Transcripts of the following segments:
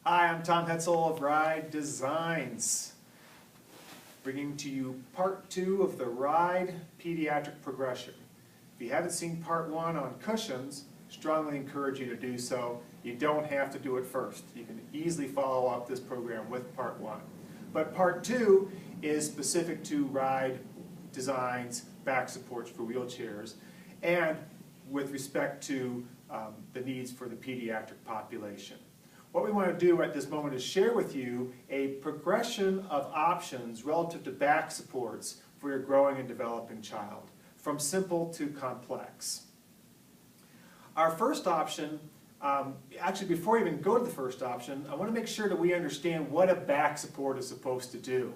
Hi, I'm Tom Hetzel of Ride Designs, bringing to you part 2 of the Ride Pediatric Progression. If you haven't seen part 1 on cushions, strongly encourage you to do so. You don't have to do it first. You can easily follow up this program with part 1. But part 2 is specific to Ride Designs back supports for wheelchairs and with respect to the needs for the pediatric population. What we want to do at this moment is share with you a progression of options relative to back supports for your growing and developing child, from simple to complex. Our first option, actually before we even go to the first option, I want to make sure that we understand what a back support is supposed to do.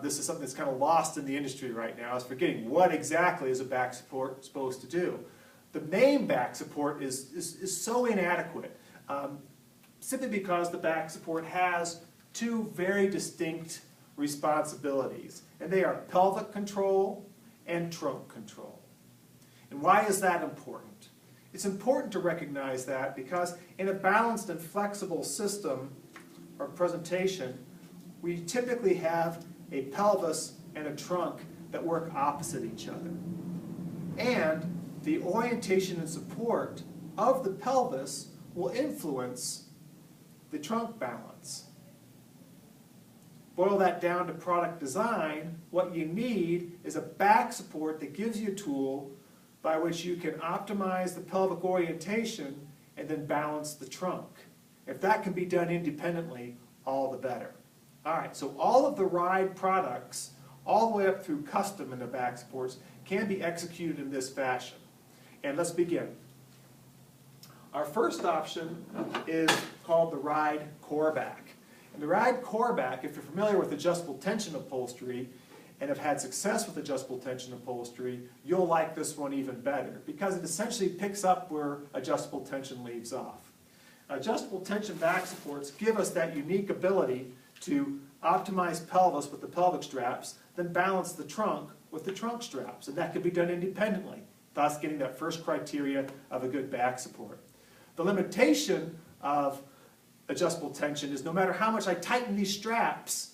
This is something that's kind of lost in the industry right now, is forgetting what exactly is a back support supposed to do. The name back support is so inadequate. Simply because the back support has two very distinct responsibilities, and they are pelvic control and trunk control. And why is that important? It's important to recognize that because in a balanced and flexible system or presentation, we typically have a pelvis and a trunk that work opposite each other. And the orientation and support of the pelvis will influence the trunk balance. Boil that down to product design, what you need is a back support that gives you a tool by which you can optimize the pelvic orientation and then balance the trunk. If that can be done independently, all the better. Alright, so all of the Ride products, all the way up through custom in the back supports, can be executed in this fashion. And let's begin. Our first option is called the Ride Core Back. And the Ride Core Back, if you're familiar with adjustable tension upholstery and have had success with adjustable tension upholstery, you'll like this one even better because it essentially picks up where adjustable tension leaves off. Adjustable tension back supports give us that unique ability to optimize pelvis with the pelvic straps, then balance the trunk with the trunk straps. And that can be done independently, thus getting that first criteria of a good back support. The limitation of adjustable tension is no matter how much I tighten these straps,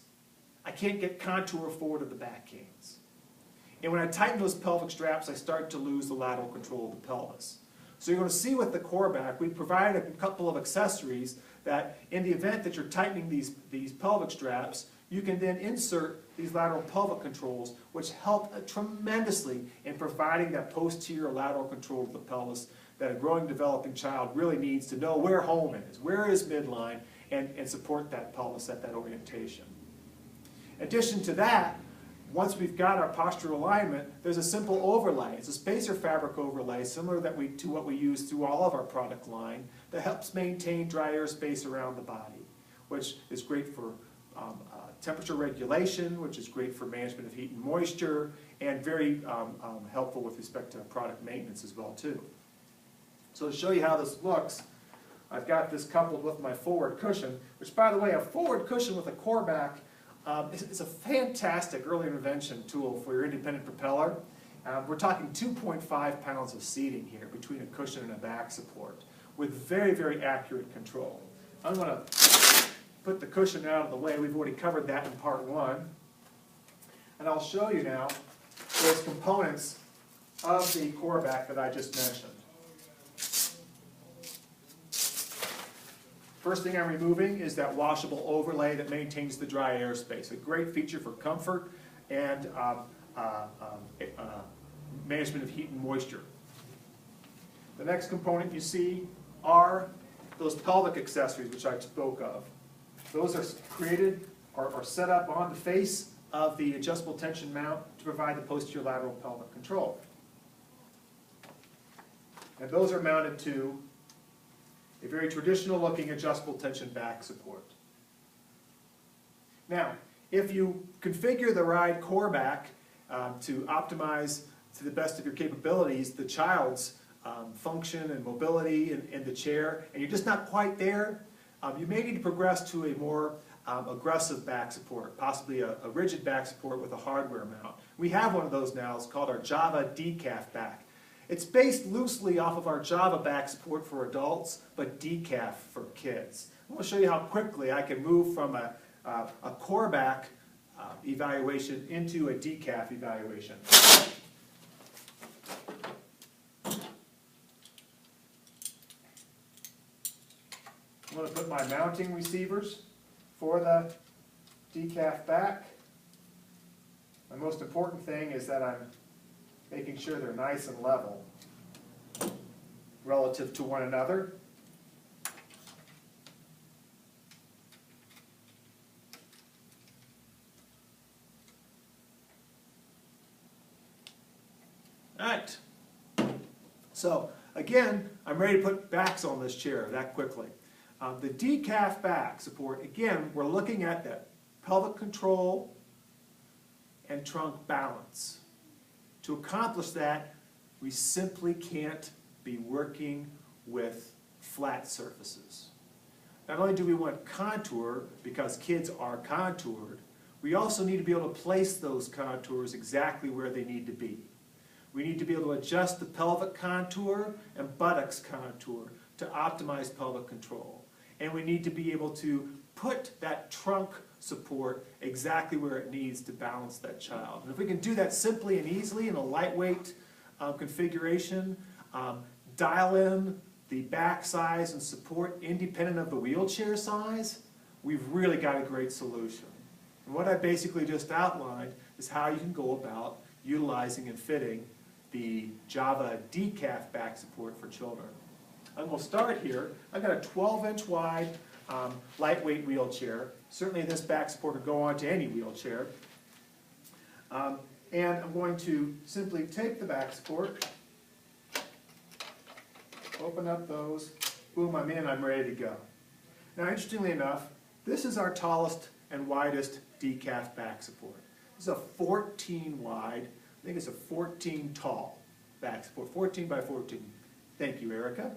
I can't get contour forward of the back canes. And when I tighten those pelvic straps, I start to lose the lateral control of the pelvis. So you're going to see with the core back, we provide a couple of accessories that in the event that you're tightening these pelvic straps, you can then insert these lateral pelvic controls, which help tremendously in providing that posterior lateral control of the pelvis that a growing, developing child really needs to know where home is, where is midline, and support that pelvis at that orientation. In addition to that, once we've got our postural alignment, there's a simple overlay. It's a spacer fabric overlay, similar to what we use through all of our product line, that helps maintain dry air space around the body, which is great for temperature regulation, which is great for management of heat and moisture, and very helpful with respect to product maintenance as well too. So to show you how this looks, I've got this coupled with my forward cushion, which by the way, a forward cushion with a core back is a fantastic early intervention tool for your independent propeller. We're talking 2.5 pounds of seating here between a cushion and a back support with very, very accurate control. I'm going to put the cushion out of the way. We've already covered that in part 1. And I'll show you now those components of the core back that I just mentioned. First thing I'm removing is that washable overlay that maintains the dry airspace. A great feature for comfort and management of heat and moisture. The next component you see are those pelvic accessories which I spoke of. Those are created or set up on the face of the adjustable tension mount to provide the posterior lateral pelvic control. And those are mounted to a very traditional looking adjustable tension back support. Now, if you configure the Ride Core Back to optimize to the best of your capabilities the child's function and mobility in the chair, and you're just not quite there, you may need to progress to a more aggressive back support, possibly a rigid back support with a hardware mount. We have one of those now. It's called our Java decaf back. It's based loosely off of our Java back support for adults, but decaf for kids. I'm going to show you how quickly I can move from a core back evaluation into a decaf evaluation. I'm going to put my mounting receivers for the decaf back. The most important thing is that I'm making sure they're nice and level relative to one another. All right. So again, I'm ready to put backs on this chair that quickly. The decaf back support, again, we're looking at that pelvic control and trunk balance. To accomplish that, we simply can't be working with flat surfaces. Not only do we want contour, because kids are contoured, we also need to be able to place those contours exactly where they need to be. We need to be able to adjust the pelvic contour and buttocks contour to optimize pelvic control. And we need to be able to put that trunk support exactly where it needs to balance that child. And if we can do that simply and easily in a lightweight configuration, dial in the back size and support independent of the wheelchair size, we've really got a great solution. And what I basically just outlined is how you can go about utilizing and fitting the Java decaf back support for children. I'm going to start here. I've got a 12-inch wide lightweight wheelchair. Certainly this back support will go onto any wheelchair. And I'm going to simply take the back support, open up those, boom, I'm in, I'm ready to go. Now interestingly enough, this is our tallest and widest decaf back support. This is a 14 wide, I think it's a 14 tall back support, 14 by 14. Thank you, Erica.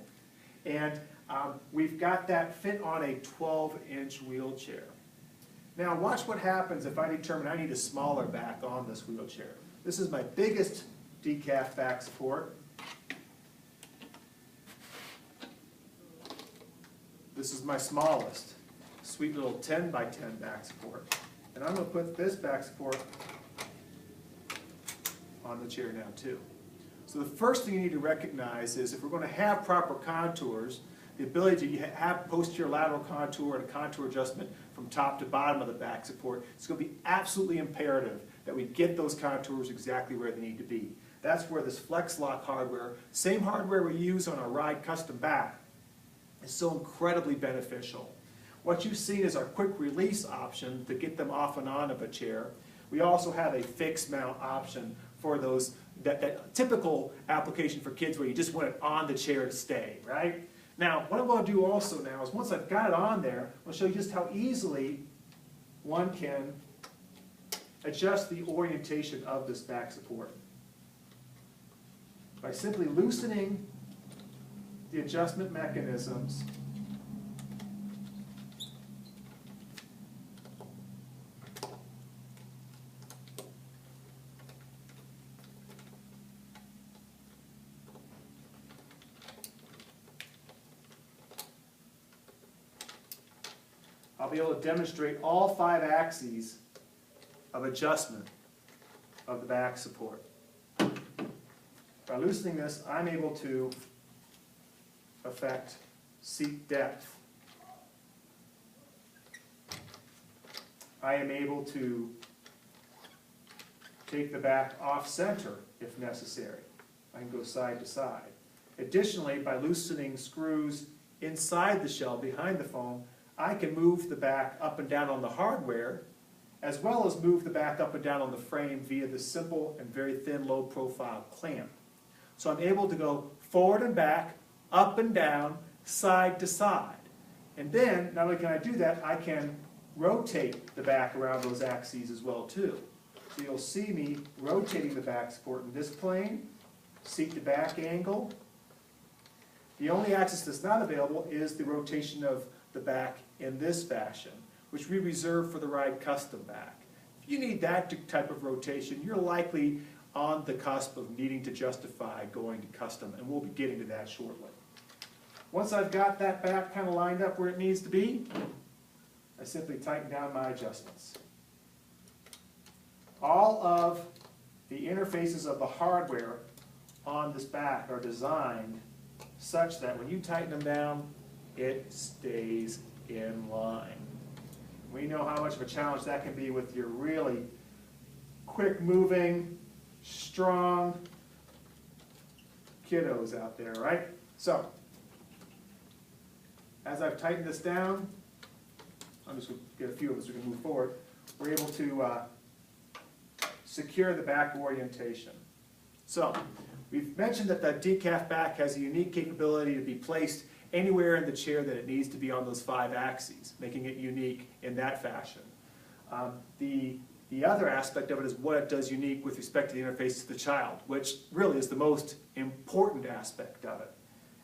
And we've got that fit on a 12-inch wheelchair. Now watch what happens if I determine I need a smaller back on this wheelchair. This is my biggest decaf back support. This is my smallest, sweet little 10 by 10 back support. And I'm going to put this back support on the chair now too. So the first thing you need to recognize is if we're going to have proper contours, the ability to have posterior lateral contour and a contour adjustment from top to bottom of the back support, it's going to be absolutely imperative that we get those contours exactly where they need to be. That's where this Flex Lock hardware, same hardware we use on our Ride Custom back, is so incredibly beneficial. What you've seen is our quick release option to get them off and on of a chair. We also have a fixed mount option for those, that typical application for kids where you just want it on the chair to stay, right? Now, what I'm going to do also now is once I've got it on there, I'll show you just how easily one can adjust the orientation of this back support. By simply loosening the adjustment mechanisms, I'll be able to demonstrate all 5 axes of adjustment of the back support. By loosening this, I'm able to affect seat depth. I am able to take the back off center if necessary. I can go side to side. Additionally, by loosening screws inside the shell behind the foam, I can move the back up and down on the hardware, as well as move the back up and down on the frame via the simple and very thin low profile clamp. So I'm able to go forward and back, up and down, side to side. And then, not only can I do that, I can rotate the back around those axes as well too. So you'll see me rotating the back support in this plane, seat to back angle. The only axis that's not available is the rotation of the back in this fashion, which we reserve for the Ride Custom back. If you need that type of rotation, you're likely on the cusp of needing to justify going to custom, and we'll be getting to that shortly. Once I've got that back kind of lined up where it needs to be, I simply tighten down my adjustments. All of the interfaces of the hardware on this back are designed such that when you tighten them down, it stays in line. We know how much of a challenge that can be with your really quick moving, strong kiddos out there, right? So, as I've tightened this down, I'm just going to get a few of us so we can move forward. We're able to secure the back orientation. So, we've mentioned that the decaf back has a unique capability to be placed anywhere in the chair that it needs to be on those 5 axes, making it unique in that fashion. The other aspect of it is what it does unique with respect to the interface to the child, which really is the most important aspect of it.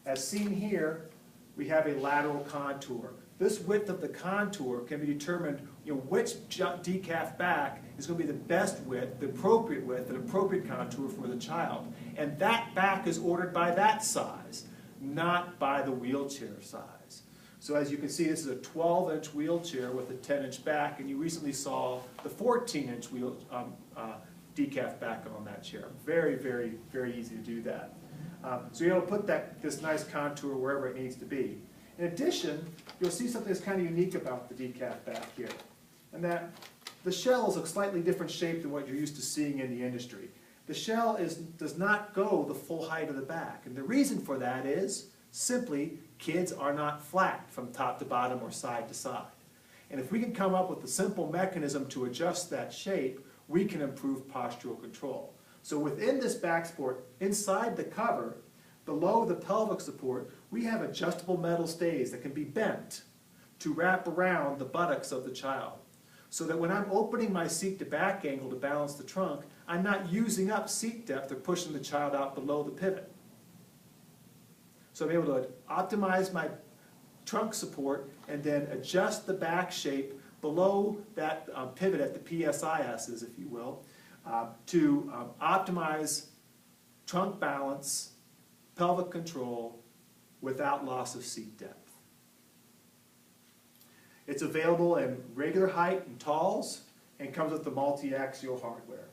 As seen here, we have a lateral contour. This width of the contour can be determined, which decaf back is going to be the best width, the appropriate contour for the child. And that back is ordered by that size, not by the wheelchair size. So as you can see, this is a 12-inch wheelchair with a 10-inch back, and you recently saw the 14-inch decaf back on that chair. Very, very, very easy to do that. So you're able to put this nice contour wherever it needs to be. In addition, you'll see something that's kind of unique about the decaf back here, and that the shell is a slightly different shape than what you're used to seeing in the industry. The shell does not go the full height of the back, and the reason for that is simply kids are not flat from top to bottom or side to side. And if we can come up with a simple mechanism to adjust that shape, we can improve postural control. So within this back support, inside the cover, below the pelvic support, we have adjustable metal stays that can be bent to wrap around the buttocks of the child. So that when I'm opening my seat to back angle to balance the trunk, I'm not using up seat depth or pushing the child out below the pivot. So I'm able to optimize my trunk support and then adjust the back shape below that pivot at the PSISs, if you will, to optimize trunk balance, pelvic control, without loss of seat depth. It's available in regular height and talls, and comes with the multi-axial hardware.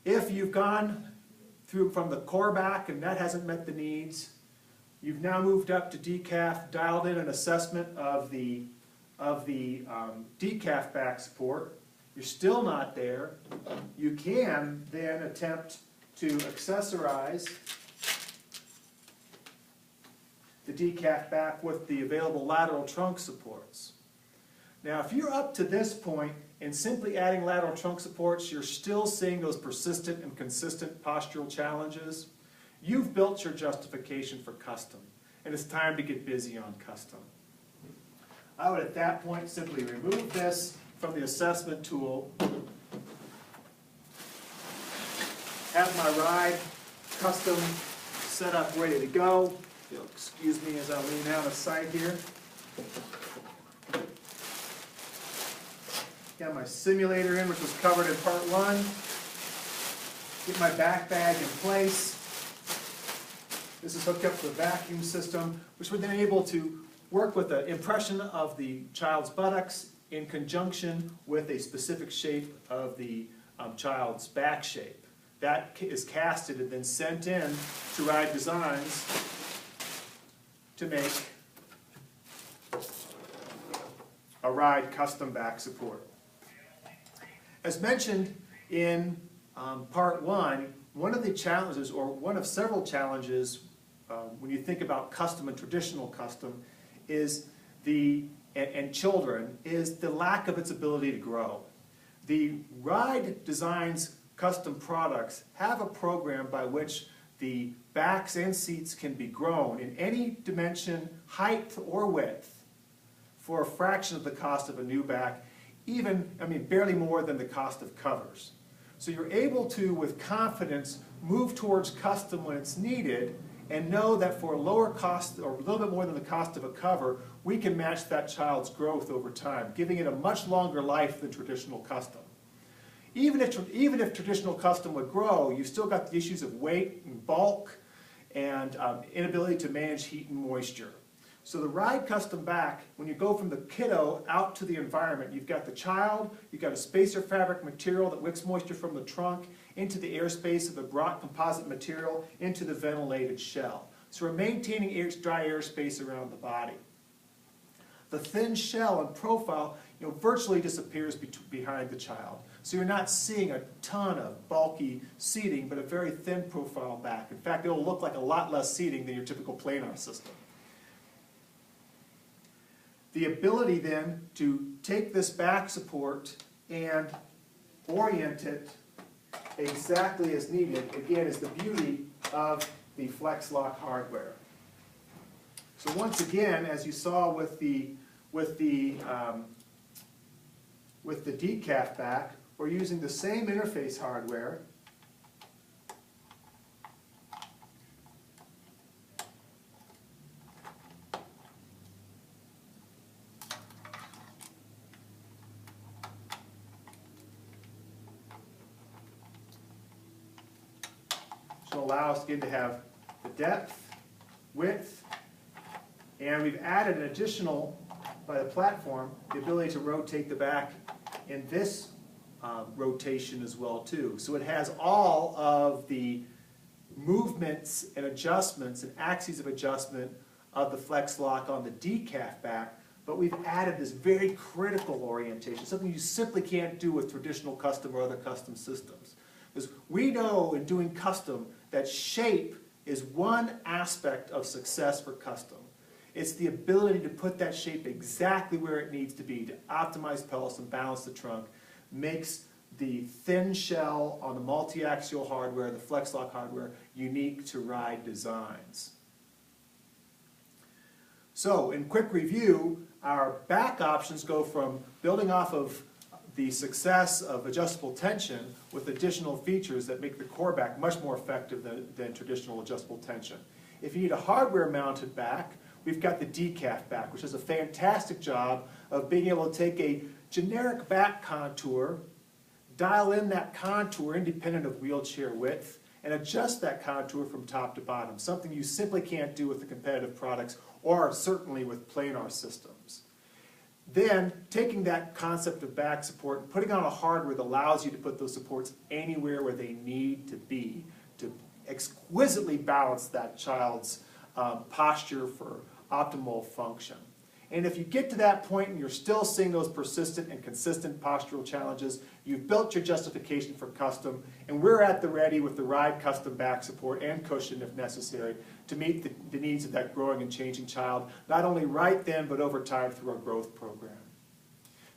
If you've gone through from the core back and that hasn't met the needs, you've now moved up to decaf, dialed in an assessment of the decaf back support. You're still not there. You can then attempt to accessorize the decaf back with the available lateral trunk supports. Now, if you're up to this point and simply adding lateral trunk supports, you're still seeing those persistent and consistent postural challenges, you've built your justification for custom, and it's time to get busy on custom. I would at that point simply remove this from the assessment tool, have my ride custom set up ready to go. You'll excuse me as I lean out of sight here. Got my simulator in, which was covered in part 1. Get my back bag in place. This is hooked up to the vacuum system, which we're then able to work with the impression of the child's buttocks in conjunction with a specific shape of the child's back shape. That is casted and then sent in to Ride Designs to make a Ride custom back support. As mentioned in part 1, one of the challenges, or one of several challenges when you think about custom and traditional custom, is and children, is the lack of its ability to grow. The Ride Designs custom products have a program by which the backs and seats can be grown in any dimension, height, or width for a fraction of the cost of a new back, barely more than the cost of covers. So you're able to, with confidence, move towards custom when it's needed, and know that for a lower cost, or a little bit more than the cost of a cover, we can match that child's growth over time, giving it a much longer life than traditional custom. even if traditional custom would grow, you've still got the issues of weight and bulk and inability to manage heat and moisture. So the ride custom back, when you go from the kiddo out to the environment, you've got the child, you've got a spacer fabric material that wicks moisture from the trunk into the airspace of the brought composite material into the ventilated shell. So we're maintaining dry airspace around the body. The thin shell and profile, virtually disappears behind the child. So you're not seeing a ton of bulky seating, but a very thin profile back. In fact, it'll look like a lot less seating than your typical planar system. The ability then to take this back support and orient it exactly as needed, again, is the beauty of the FlexLock hardware. So once again, as you saw with the decaf back, we're using the same interface hardware. To allow us again to have the depth, width, and we've added an additional, by the platform, the ability to rotate the back in this rotation as well too. So it has all of the movements and adjustments and axes of adjustment of the FlexLock on the decaf back, but we've added this very critical orientation, something you simply can't do with traditional custom or other custom systems. Because we know in doing custom that shape is one aspect of success for custom. It's the ability to put that shape exactly where it needs to be to optimize pelvis and balance the trunk, makes the thin shell on the multi-axial hardware, the FlexLock hardware, unique to ride designs. So, in quick review, our back options go from building off of the success of adjustable tension with additional features that make the core back much more effective than traditional adjustable tension. If you need a hardware mounted back, we've got the decaf back, which does a fantastic job of being able to take a generic back contour, dial in that contour independent of wheelchair width, and adjust that contour from top to bottom, something you simply can't do with the competitive products or certainly with planar systems. Then, taking that concept of back support and putting on a hardware that allows you to put those supports anywhere where they need to be to exquisitely balance that child's posture for optimal function. And if you get to that point and you're still seeing those persistent and consistent postural challenges, you've built your justification for custom, and we're at the ready with the Ride Custom back support and cushion if necessary to meet the needs of that growing and changing child, not only right then, but over time through our growth program.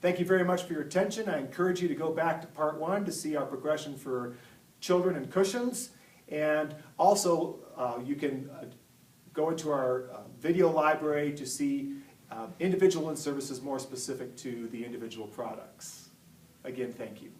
Thank you very much for your attention. I encourage you to go back to part 1 to see our progression for children and cushions, and also you can go into our video library to see individual in-services more specific to the individual products. Again, thank you.